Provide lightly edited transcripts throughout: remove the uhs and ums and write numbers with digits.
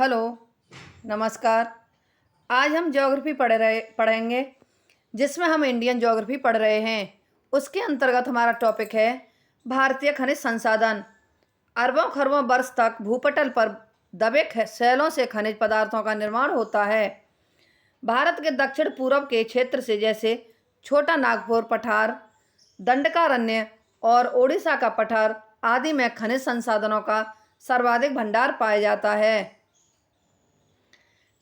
Hello, नमस्कार। आज हम ज्योग्राफी पढ़ेंगे जिसमें हम इंडियन ज्योग्राफी पढ़ रहे हैं। उसके अंतर्गत हमारा टॉपिक है भारतीय खनिज संसाधन। अरबों खरबों वर्ष तक भूपटल पर दबे शैलों से खनिज पदार्थों का निर्माण होता है। भारत के दक्षिण पूर्व के क्षेत्र से जैसे छोटा नागपुर पठार, दंडकारण्य और ओडिशा का पठार आदि में खनिज संसाधनों का सर्वाधिक भंडार पाया जाता है।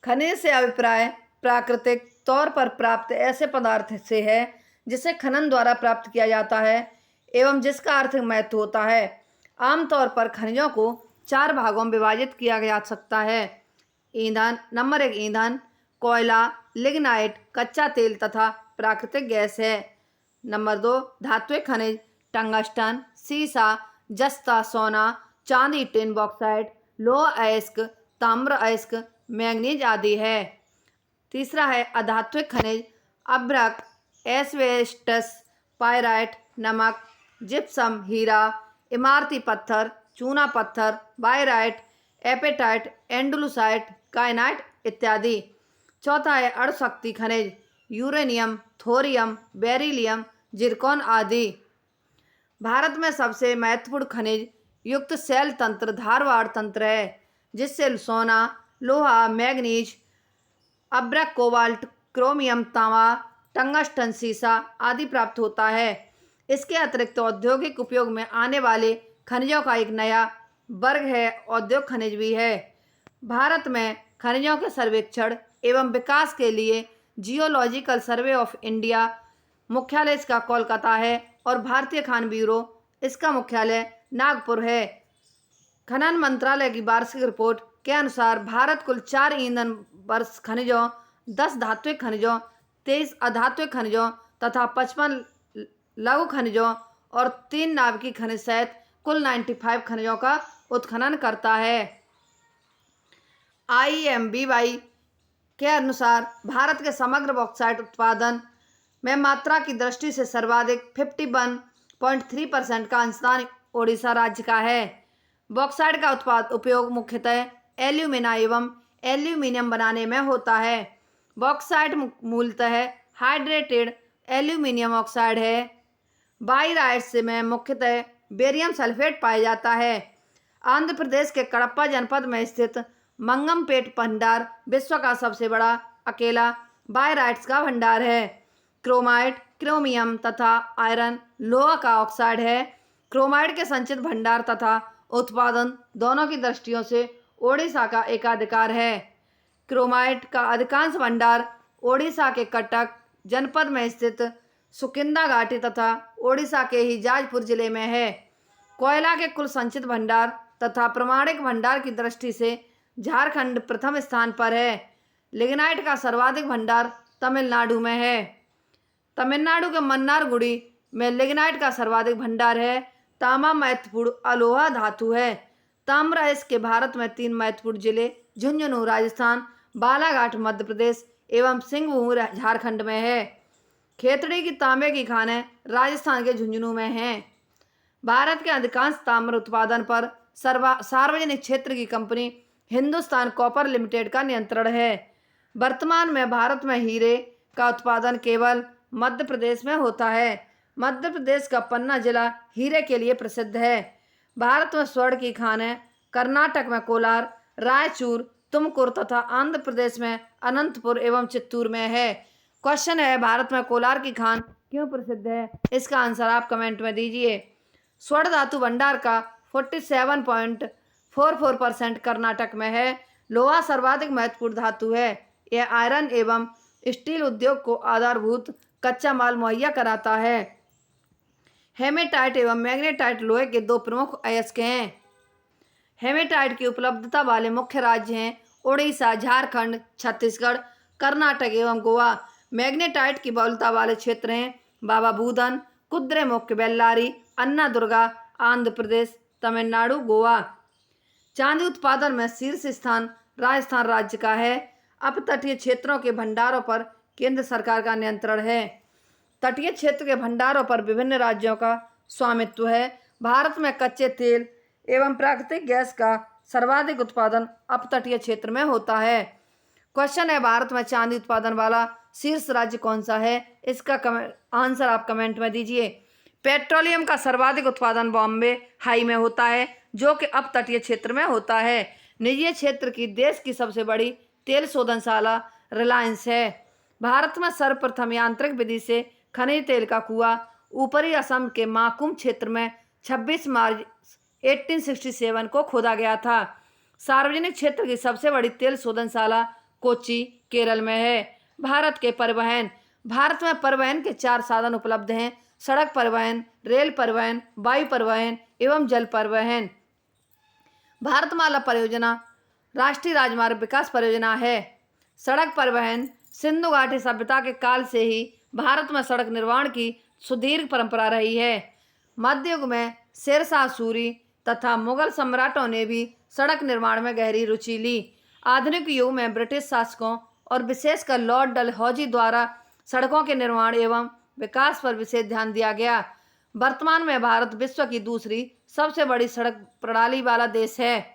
खनिज से अभिप्राय प्राकृतिक तौर पर प्राप्त ऐसे पदार्थ से है जिसे खनन द्वारा प्राप्त किया जाता है एवं जिसका आर्थिक महत्व होता है। आमतौर पर खनिजों को चार भागों में विभाजित किया जा सकता है। ईंधन, नंबर एक ईंधन, कोयला, लिग्नाइट, कच्चा तेल तथा प्राकृतिक गैस है। नंबर दो धात्विक खनिज, टंगस्टन, सीसा, जस्ता, सोना, चांदी, टिन, बॉक्साइट, लोह अयस्क, ताम्र अयस्क, मैंगनीज आदि है। तीसरा है अधात्विक खनिज, अभ्रक, एस्बेस्टस, पायराइट, नमक, जिप्सम, हीरा, इमारती पत्थर, चूना पत्थर, बायराइट, एपेटाइट, एंडलुसाइट, काइनाइट इत्यादि। चौथा है अणुशक्ति खनिज, यूरेनियम, थोरियम, बेरिलियम, जिरकॉन आदि। भारत में सबसे महत्वपूर्ण खनिज युक्त शैल तंत्र धारवाड़ तंत्र है, जिससे सोना, लोहा, मैग्नीज, अभ्रक, कोबाल्ट, क्रोमियम, तांबा, टंगस्टन, सीसा आदि प्राप्त होता है। इसके अतिरिक्त औद्योगिक उपयोग में आने वाले खनिजों का एक नया वर्ग है औद्योगिक खनिज भी है। भारत में खनिजों के सर्वेक्षण एवं विकास के लिए जियोलॉजिकल सर्वे ऑफ इंडिया मुख्यालय इसका कोलकाता है और भारतीय खान ब्यूरो इसका मुख्यालय नागपुर है। खनन मंत्रालय की वार्षिक रिपोर्ट के अनुसार भारत कुल 4 ईंधन वर्ष खनिजों, 10 धात्विक खनिजों, 23 अधात्विक खनिजों तथा 55 लघु खनिजों और 3 नाभिकीय खनिज सहित कुल 95 खनिजों का उत्खनन करता है। IMBY के अनुसार भारत के समग्र बॉक्साइट उत्पादन में मात्रा की दृष्टि से सर्वाधिक 51.3% का अंशदान ओडिशा राज्य का है। बॉक्साइट का उपयोग मुख्यतः एल्यूमिना एवं एल्यूमिनियम बनाने में होता है। बॉक्साइट मूलतः हाइड्रेटेड एल्यूमिनियम ऑक्साइड है। बाइराइट्स में मुख्यतः बेरियम सल्फेट पाया जाता है। आंध्र प्रदेश के कडप्पा जनपद में स्थित मंगमपेट भंडार विश्व का सबसे बड़ा अकेला बाइराइट्स का भंडार है। क्रोमाइट, क्रोमियम तथा आयरन लोहा का ऑक्साइड है। क्रोमाइट के संचित भंडार तथा उत्पादन दोनों की दृष्टियों से ओडिशा का एकाधिकार है। क्रोमाइट का अधिकांश भंडार ओडिशा के कटक जनपद में स्थित सुकिंदा घाटी तथा ओडिशा के ही जाजपुर जिले में है। कोयला के कुल संचित भंडार तथा प्रमाणिक भंडार की दृष्टि से झारखंड प्रथम स्थान पर है। लिग्नाइट का सर्वाधिक भंडार तमिलनाडु में है। तमिलनाडु के मन्नारगुडी में लिग्नाइट का सर्वाधिक भंडार है। तांबा महत्वपूर्ण अलोहा धातु है। ताम्र अयस्क भारत में 3 महत्वपूर्ण जिले झुंझुनू राजस्थान, बालाघाट मध्य प्रदेश एवं सिंहभूम झारखंड में है। खेतड़ी की तांबे की खानें राजस्थान के झुंझुनू में हैं। भारत के अधिकांश ताम्र उत्पादन पर सार्वजनिक क्षेत्र की कंपनी हिंदुस्तान कॉपर लिमिटेड का नियंत्रण है। वर्तमान में भारत में हीरे का उत्पादन केवल मध्य प्रदेश में होता है। मध्य प्रदेश का पन्ना जिला हीरे के लिए प्रसिद्ध है। भारत में स्वर्ण की खानें कर्नाटक में कोलार, रायचूर, तुमकुर तथा आंध्र प्रदेश में अनंतपुर एवं चित्तूर में है। क्वेश्चन है, भारत में कोलार की खान क्यों प्रसिद्ध है? इसका आंसर आप कमेंट में दीजिए। स्वर्ण धातु भंडार का 47.44% कर्नाटक में है। लोहा सर्वाधिक महत्वपूर्ण धातु है। यह आयरन एवं स्टील उद्योग को आधारभूत कच्चा माल मुहैया कराता है। हेमेटाइट एवं मैग्नेटाइट लोहे के 2 प्रमुख अयस्क हैं। हेमेटाइट की उपलब्धता वाले मुख्य राज्य हैं ओडिशा, झारखंड, छत्तीसगढ़, कर्नाटक एवं गोवा। मैग्नेटाइट की बहुलता वाले क्षेत्र हैं बाबा बूदन, कुद्रेमुख, बेल्लारी, अन्ना दुर्गा, आंध्र प्रदेश, तमिलनाडु, गोवा। चांदी उत्पादन में शीर्ष स्थान राजस्थान राज्य का है। अपतटीय क्षेत्रों के भंडारों पर केंद्र सरकार का नियंत्रण है। तटीय क्षेत्र के भंडारों पर विभिन्न राज्यों का स्वामित्व है। भारत में कच्चे तेल एवं प्राकृतिक गैस का सर्वाधिक उत्पादन अपतटीय क्षेत्र में होता है। क्वेश्चन है, भारत में चांदी उत्पादन वाला शीर्ष राज्य कौन सा है? इसका आंसर आप कमेंट में दीजिए। पेट्रोलियम का सर्वाधिक उत्पादन बॉम्बे हाई में होता है, जो कि अपतटीय क्षेत्र में होता है। निजी क्षेत्र की देश की सबसे बड़ी तेल शोधनशाला रिलायंस है। भारत में सर्वप्रथम यांत्रिक विधि से खनिज तेल का कुआं ऊपरी असम के माकुम क्षेत्र में 26 मार्च 1867 को खोदा गया था। सार्वजनिक क्षेत्र की सबसे बड़ी तेल शोधनशाला कोच्चि केरल में है। भारत के परिवहन। भारत में परिवहन के 4 साधन उपलब्ध हैं: सड़क परिवहन, रेल परिवहन, वायु परिवहन एवं जल परिवहन। भारतमाला परियोजना राष्ट्रीय राजमार्ग विकास परियोजना है। सड़क परिवहन। सिंधु घाटी सभ्यता के काल से ही भारत में सड़क निर्माण की सुदीर्घ परंपरा रही है। मध्य युग में शेरशाह सूरी तथा मुगल सम्राटों ने भी सड़क निर्माण में गहरी रुचि ली। आधुनिक युग में ब्रिटिश शासकों और विशेषकर लॉर्ड डलहौजी द्वारा सड़कों के निर्माण एवं विकास पर विशेष ध्यान दिया गया। वर्तमान में भारत विश्व की दूसरी सबसे बड़ी सड़क प्रणाली वाला देश है।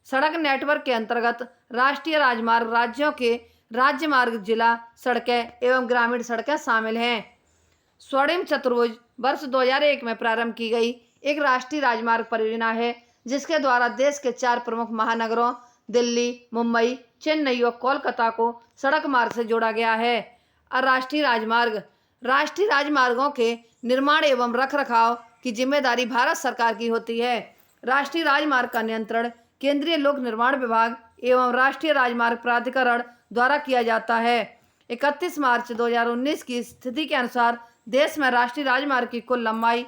सड़क नेटवर्क के अंतर्गत राष्ट्रीय राजमार्ग, राज्यों के राज्य मार्ग, जिला सड़कें एवं ग्रामीण सड़कें शामिल हैं। स्वर्णिम चतुर्भुज वर्ष 2001 में प्रारंभ की गई एक राष्ट्रीय राजमार्ग परियोजना है, जिसके द्वारा देश के 4 प्रमुख महानगरों दिल्ली, मुंबई, चेन्नई और कोलकाता को सड़क मार्ग से जोड़ा गया है। राष्ट्रीय राजमार्ग। राष्ट्रीय राजमार्गों के निर्माण एवं रखरखाव की जिम्मेदारी भारत सरकार की होती है। राष्ट्रीय राजमार्ग का नियंत्रण केंद्रीय लोक निर्माण विभाग एवं राष्ट्रीय राजमार्ग प्राधिकरण द्वारा किया जाता है। 31 मार्च 2019 की स्थिति के अनुसार देश में राष्ट्रीय राजमार्ग की कुल लंबाई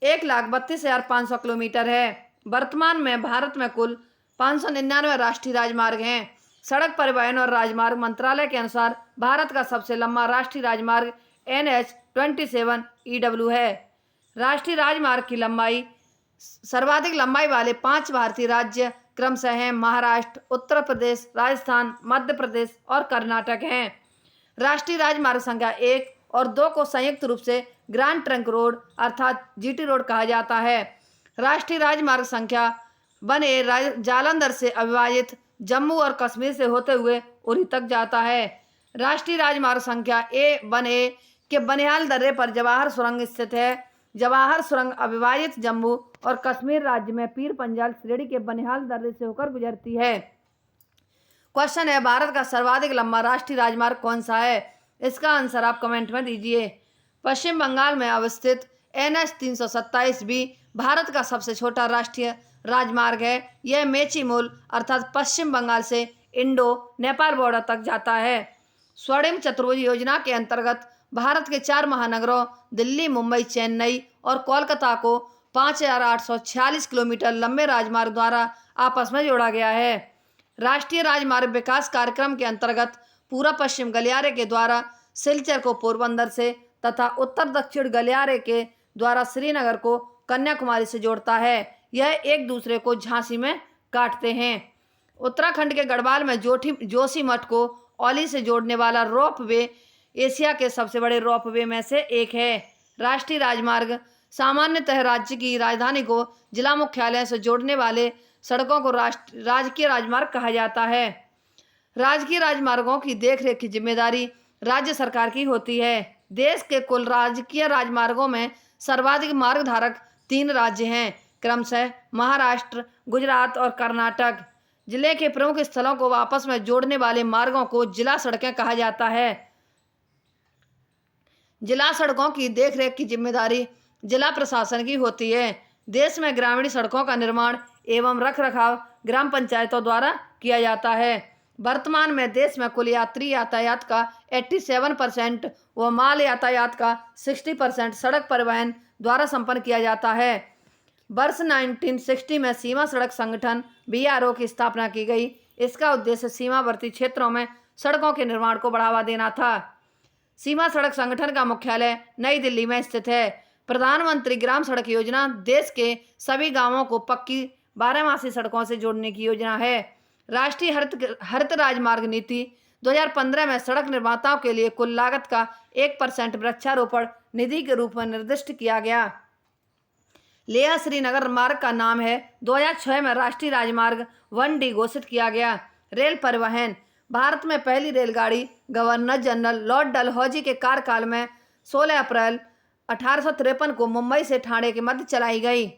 1,32,500 किलोमीटर है। वर्तमान में भारत में कुल 599 राष्ट्रीय राजमार्ग हैं। सड़क परिवहन और राजमार्ग मंत्रालय के अनुसार भारत का सबसे लंबा राष्ट्रीय राजमार्ग NH-27 EW है। राष्ट्रीय राजमार्ग की लंबाई सर्वाधिक लंबाई वाले 5 भारतीय राज्य क्रमशः हैं महाराष्ट्र, उत्तर प्रदेश, राजस्थान, मध्य प्रदेश और कर्नाटक हैं। राष्ट्रीय राजमार्ग संख्या 1 और 2 को संयुक्त रूप से ग्रैंड ट्रंक रोड अर्थात GT रोड कहा जाता है। राष्ट्रीय राजमार्ग संख्या 1A जालंधर से अविभाजित जम्मू और कश्मीर से होते हुए उरी तक जाता है। राष्ट्रीय राजमार्ग संख्या 1A के बनिहाल दर्रे पर जवाहर सुरंग स्थित है। जवाहर सुरंग अविभाजित जम्मू और कश्मीर राज्य में पीर पंजाल श्रेणी के बनिहाल दर्रे से होकर गुजरती है। क्वेश्चन है, भारत का सर्वाधिक लंबा राष्ट्रीय राजमार्ग कौन सा है? इसका आंसर आप कमेंट में दीजिए। पश्चिम बंगाल में अवस्थित NH-327B भारत का सबसे छोटा राष्ट्रीय राजमार्ग है। यह मेची मूल अर्थात पश्चिम बंगाल से इंडो नेपाल बॉर्डर तक जाता है। स्वर्णिम चतुर्भुज योजना के अंतर्गत भारत के 4 महानगरों दिल्ली, मुंबई, चेन्नई और कोलकाता को 5,846 किलोमीटर लंबे राजमार्ग द्वारा आपस में जोड़ा गया है। राष्ट्रीय राजमार्ग विकास कार्यक्रम के अंतर्गत पूर्व पश्चिम गलियारे के द्वारा सिलचर को पोरबंदर से तथा उत्तर दक्षिण गलियारे के द्वारा श्रीनगर को कन्याकुमारी से जोड़ता है। यह एक दूसरे को झांसी में काटते हैं। उत्तराखंड के गढ़वाल में जोशीमठ को औली से जोड़ने वाला रोप वे एशिया के सबसे बड़े रोप वे में से एक है। राष्ट्रीय राजमार्ग सामान्यतः राज्य की राजधानी को जिला मुख्यालय से जोड़ने वाले सड़कों को राजकीय राजमार्ग कहा जाता है। राजकीय राजमार्गों की देखरेख की जिम्मेदारी राज्य सरकार की होती है। देश के कुल राजकीय राजमार्गों में सर्वाधिक मार्ग धारक 3 राज्य हैं, क्रमशः महाराष्ट्र, गुजरात और कर्नाटक। जिले के प्रमुख स्थलों को आपस में जोड़ने वाले मार्गों को जिला सड़कें कहा जाता है। जिला सड़कों की देखरेख की जिम्मेदारी जिला प्रशासन की होती है। देश में ग्रामीण सड़कों का निर्माण एवं रखरखाव ग्राम पंचायतों द्वारा किया जाता है। वर्तमान में देश में कुल यात्री यातायात का 87% व माल यातायात का 60% सड़क परिवहन द्वारा संपन्न किया जाता है। वर्ष 1960 में सीमा सड़क संगठन BRO की स्थापना की गई। इसका उद्देश्य सीमावर्ती क्षेत्रों में सड़कों के निर्माण को बढ़ावा देना था। सीमा सड़क संगठन का मुख्यालय नई दिल्ली में स्थित है। प्रधानमंत्री ग्राम सड़क योजना देश के सभी गांवों को पक्की 12मासी सड़कों से जोड़ने की योजना है। राष्ट्रीय हरित राजमार्ग नीति 2015 में सड़क निर्माताओं के लिए कुल लागत का 1% वृक्षारोपण निधि के रूप में निर्दिष्ट किया गया। लेह श्रीनगर मार्ग का नाम है। 2006 में राष्ट्रीय राजमार्ग 1D घोषित किया गया। रेल परिवहन। भारत में पहली रेलगाड़ी गवर्नर जनरल लॉर्ड डलहौजी के कार्यकाल में 16 अप्रैल 1853 को मुंबई से ठाणे के मध्य चलाई गई।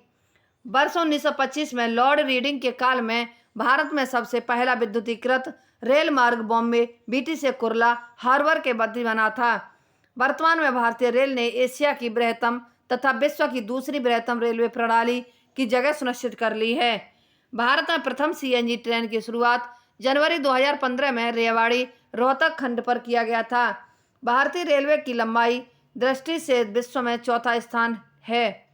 वर्ष 1925 में लॉर्ड रीडिंग के काल में भारत में सबसे पहला विद्युतीकृत रेल मार्ग बॉम्बे बीटी से कुर्ला हार्बर के मध्य बना था। वर्तमान में भारतीय रेल ने एशिया की बृहत्तम तथा विश्व की दूसरी बृहत्तम रेलवे प्रणाली की जगह सुनिश्चित कर ली है। भारत में प्रथम सीएनजी ट्रेन की शुरुआत जनवरी 2015 में रेवाड़ी रोहतक खंड पर किया गया था। भारतीय रेलवे की लंबाई दृष्टि से विश्व में चौथा स्थान है।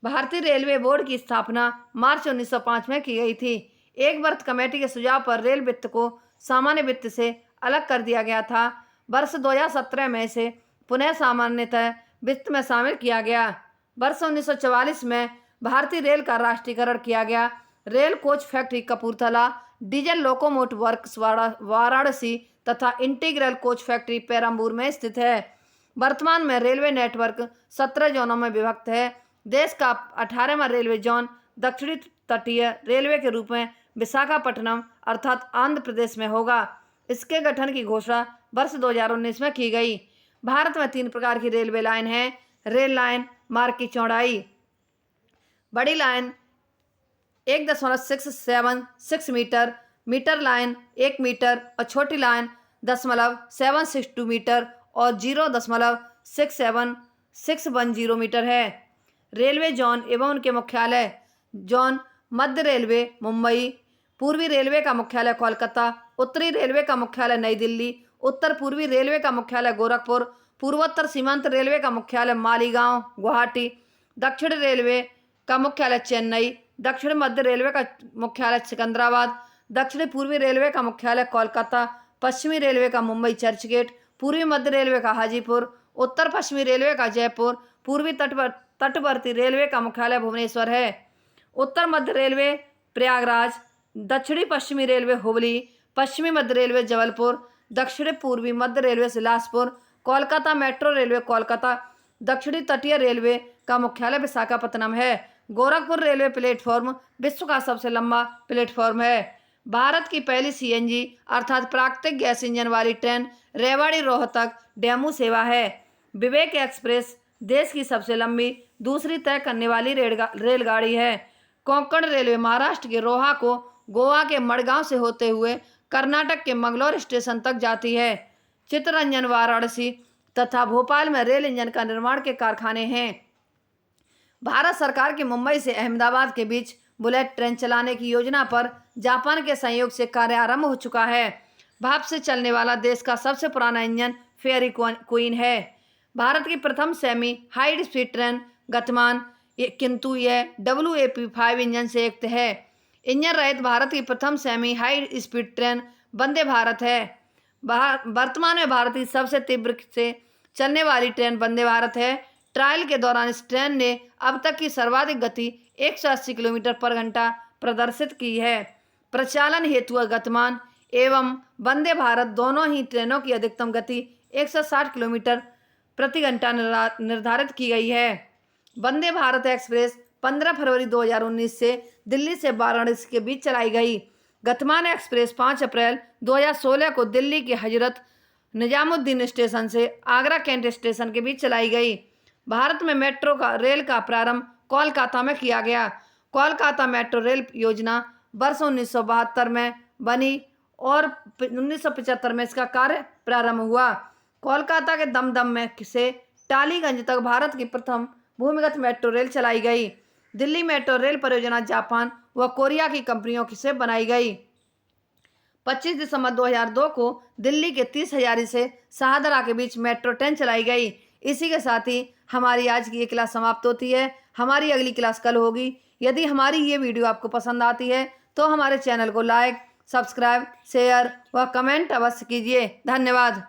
भारतीय रेलवे बोर्ड की स्थापना मार्च 1905 में की गई थी। एक वर्ष कमेटी के सुझाव पर रेल वित्त को सामान्य वित्त से अलग कर दिया गया था। वर्ष 2017 में इसे पुनः सामान्यतः वित्त में शामिल किया गया। वर्ष 1944 में भारतीय रेल का राष्ट्रीयकरण किया गया। Rail coach factory Kapurthala, diesel locomotive works Varanasi तथा इंटीग्रल कोच फैक्ट्री पेरम्बूर में स्थित है। वर्तमान में रेलवे नेटवर्क 17 जोनों में विभक्त है। देश का 18वां रेलवे जोन दक्षिणी तटीय रेलवे के रूप में विशाखापट्टनम अर्थात आंध्र प्रदेश में होगा। इसके गठन की घोषणा वर्ष 2019 में की गई। भारत में 3 प्रकार की रेलवे लाइन है। रेल लाइन मार्ग की चौड़ाई। बड़ी line 1.676 metre, metre line 1 metre और छोटी लाइन 0.762 मीटर और 0.67610 मीटर है। रेलवे जोन एवं उनके मुख्यालय। जोन मध्य रेलवे मुंबई, पूर्वी रेलवे का मुख्यालय कोलकाता, उत्तरी रेलवे का मुख्यालय नई दिल्ली, उत्तर पूर्वी रेलवे का मुख्यालय गोरखपुर, पूर्वोत्तर सीमांत रेलवे का मुख्यालय मालीगांव गुवाहाटी, दक्षिण रेलवे का मुख्यालय चेन्नई, दक्षिण मध्य रेलवे का मुख्यालय सिकंदराबाद, दक्षिणी पूर्वी रेलवे का मुख्यालय कोलकाता, पश्चिमी रेलवे का मुंबई चर्चगेट, पूर्वी मध्य रेलवे का हाजीपुर, उत्तर पश्चिमी रेलवे का जयपुर, पूर्वी तटवर्ती रेलवे का मुख्यालय भुवनेश्वर है, उत्तर मध्य रेलवे प्रयागराज, दक्षिणी पश्चिमी रेलवे हुबली, पश्चिमी मध्य रेलवे जबलपुर, दक्षिणी पूर्वी मध्य railway Bilaspur, Kolkata metro railway Kolkata, दक्षिणी तटीय रेलवे का मुख्यालय विशाखापत्तनम है। गोरखपुर रेलवे प्लेटफॉर्म विश्व का सबसे लंबा प्लेटफॉर्म है। भारत की पहली सीएनजी अर्थात प्राकृतिक गैस इंजन वाली ट्रेन रेवाड़ी रोहतक डेमू सेवा है। विवेक एक्सप्रेस देश की सबसे लंबी दूसरी तय करने वाली रेलगाड़ी है। कोंकण रेलवे महाराष्ट्र के रोहा को गोवा के मडगांव से होते हुए कर्नाटक के मंगलौर स्टेशन तक जाती है। चित्तरंजन वाराणसी तथा भोपाल में रेल इंजन का निर्माण के कारखाने हैं। भारत सरकार की मुंबई से अहमदाबाद के बीच बुलेट ट्रेन चलाने की योजना पर जापान के सहयोग से कार्य आरंभ हो चुका है। भाप से चलने वाला देश का सबसे पुराना इंजन फेयरी क्वीन है। भारत की प्रथम सेमी हाई स्पीड ट्रेन गतिमान किंतु यह WAP-5 इंजन से युक्त है। इंजन रहित भारत की प्रथम semi high speed train Vande Bharat है। वर्तमान में भारत की सबसे तीव्र से चलने वाली ट्रेन वंदे भारत है। ट्रायल के दौरान इस ट्रेन ने अब तक की सर्वाधिक गति 180 किलोमीटर पर घंटा प्रदर्शित की है। प्रचालन हेतु गतिमान एवं वंदे भारत दोनों ही ट्रेनों की अधिकतम गति 160 किलोमीटर प्रति घंटा निर्धारित की गई है। वंदे भारत एक्सप्रेस 15 फरवरी 2019 से दिल्ली से वाराणसी के बीच चलाई गई। गतिमान एक्सप्रेस 5 अप्रैल 2016 को दिल्ली के हजरत निजामुद्दीन स्टेशन से आगरा कैंट स्टेशन के बीच चलाई गई। भारत में मेट्रो का रेल का प्रारंभ कोलकाता में किया गया। कोलकाता मेट्रो रेल योजना वर्ष 1972 में बनी और 1975 में इसका कार्य प्रारंभ हुआ। कोलकाता के दमदम में से टालीगंज तक भारत की प्रथम भूमिगत मेट्रो रेल चलाई गई। दिल्ली मेट्रो रेल परियोजना जापान व कोरिया की कंपनियों से बनाई गई। 25 दिसंबर 2002 को दिल्ली के 30 हजारी से शाहदरा के बीच मेट्रो ट्रेन चलाई गई। इसी के साथ ही हमारी आज की ये क्लास समाप्त होती है। हमारी अगली क्लास कल होगी। यदि हमारी ये वीडियो आपको पसंद आती है तो हमारे चैनल को लाइक, सब्सक्राइब, शेयर व कमेंट अवश्य कीजिए। धन्यवाद।